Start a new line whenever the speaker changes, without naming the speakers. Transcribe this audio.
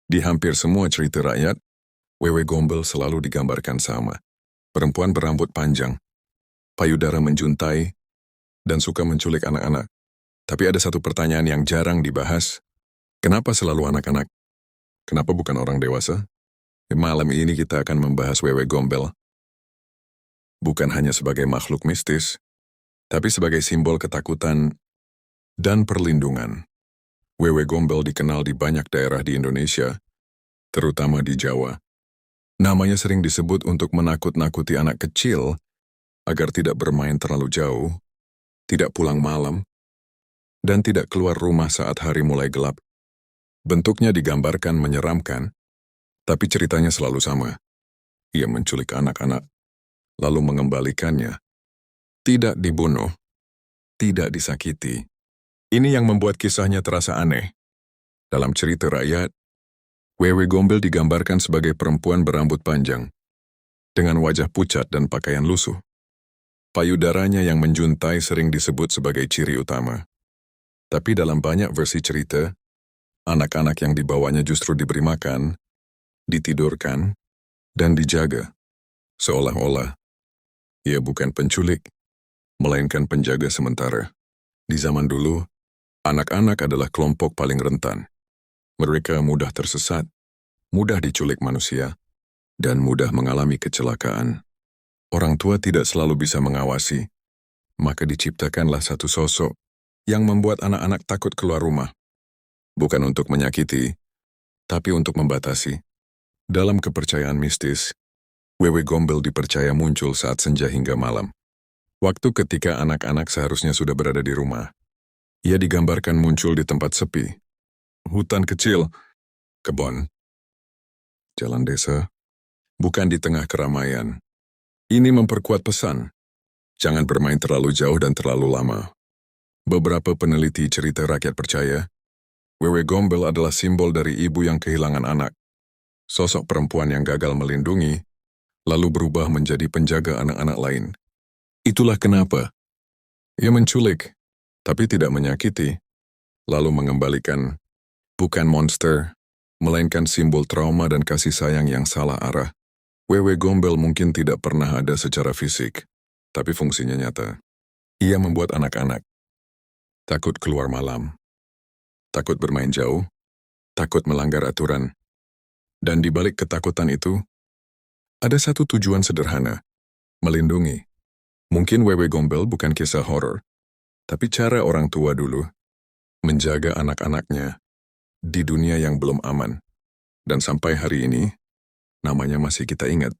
Di hampir semua cerita rakyat, Wewe Gombel selalu digambarkan sama. Perempuan berambut panjang, payudara menjuntai, dan suka menculik anak-anak. Tapi ada satu pertanyaan yang jarang dibahas. Kenapa selalu anak-anak? Kenapa bukan orang dewasa? Malam ini kita akan membahas Wewe Gombel. Bukan hanya sebagai makhluk mistis, tapi sebagai simbol ketakutan dan perlindungan. Wewe Gombel dikenal di banyak daerah di Indonesia, terutama di Jawa. Namanya sering disebut untuk menakut-nakuti anak kecil agar tidak bermain terlalu jauh, tidak pulang malam, dan tidak keluar rumah saat hari mulai gelap. Bentuknya digambarkan menyeramkan, tapi ceritanya selalu sama. Ia menculik anak-anak, lalu mengembalikannya. Tidak dibunuh, tidak disakiti. Ini yang membuat kisahnya terasa aneh. Dalam cerita rakyat, Wewe Gombel digambarkan sebagai perempuan berambut panjang, dengan wajah pucat dan pakaian lusuh. Payudaranya yang menjuntai sering disebut sebagai ciri utama. Tapi dalam banyak versi cerita, anak-anak yang dibawanya justru diberi makan, ditidurkan, dan dijaga. Seolah-olah, ia bukan penculik, melainkan penjaga sementara. Di zaman dulu, anak-anak adalah kelompok paling rentan. Mereka mudah tersesat, mudah diculik manusia, dan mudah mengalami kecelakaan. Orang tua tidak selalu bisa mengawasi, maka diciptakanlah satu sosok yang membuat anak-anak takut keluar rumah. Bukan untuk menyakiti, tapi untuk membatasi. Dalam kepercayaan mistis, Wewe Gombel dipercaya muncul saat senja hingga malam. Waktu ketika anak-anak seharusnya sudah berada di rumah. Ia digambarkan muncul di tempat sepi, hutan kecil, kebun, jalan desa, bukan di tengah keramaian. Ini memperkuat pesan, jangan bermain terlalu jauh dan terlalu lama. Beberapa peneliti cerita rakyat percaya, Wewe Gombel adalah simbol dari ibu yang kehilangan anak. Sosok perempuan yang gagal melindungi, lalu berubah menjadi penjaga anak-anak lain. Itulah kenapa ia menculik, tapi tidak menyakiti, lalu mengembalikan. Bukan monster, melainkan simbol trauma dan kasih sayang yang salah arah. Wewe Gombel mungkin tidak pernah ada secara fisik, tapi fungsinya nyata. Ia membuat anak-anak takut keluar malam, takut bermain jauh, takut melanggar aturan. Dan di balik ketakutan itu, ada satu tujuan sederhana, melindungi. Mungkin Wewe Gombel bukan kisah horor, tapi cara orang tua dulu menjaga anak-anaknya di dunia yang belum aman. Dan sampai hari ini, namanya masih kita ingat.